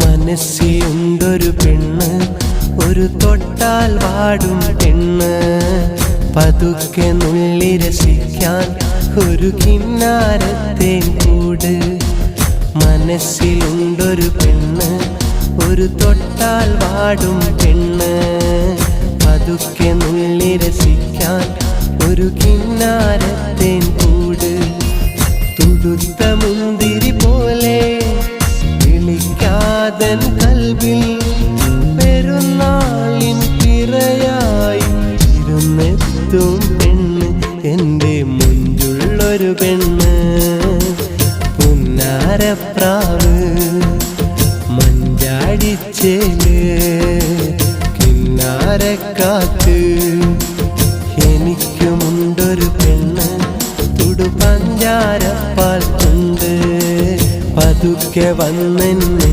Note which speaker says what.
Speaker 1: മനസ്സിലുണ്ടൊരു പെണ്ണ്, ഒരു തൊട്ടാൽ വാടും പെണ്ണ്, പതുക്കെ നുള്ളി രസിക്കാൻ ഒരു കിന്നാരത്തേൻ കൂട്. മനസ്സിലുണ്ടൊരു പെണ്ണ്, ഒരു തൊട്ടാൽ വാടും പെണ്ണ്, പതുക്കെ നുള്ളി രസിക്കാൻ ഒരു കിന്നാരത്തേൻ കൂട്. തുടുത്ത മുന്തിരി പോലെ വിളിക്കാതൻ കൽവിൽ പെരുന്നാളിൻ പിറയായി ഇരുന്നെത്തും പെണ്ണ്, എൻ്റെ മുഞ്ചുള്ളൊരു പെണ്ണ്. പുന്നാരപ്രാവ് മഞ്ചാടിച്ചേല് കിന്നാരക്കാറ്റ്, എനിക്കുമുണ്ടൊരു പെണ്ണ്, തുടു പഞ്ചാരപ്പാൽ കൊണ്ട് പതുക്കെ വന്നെന്നെ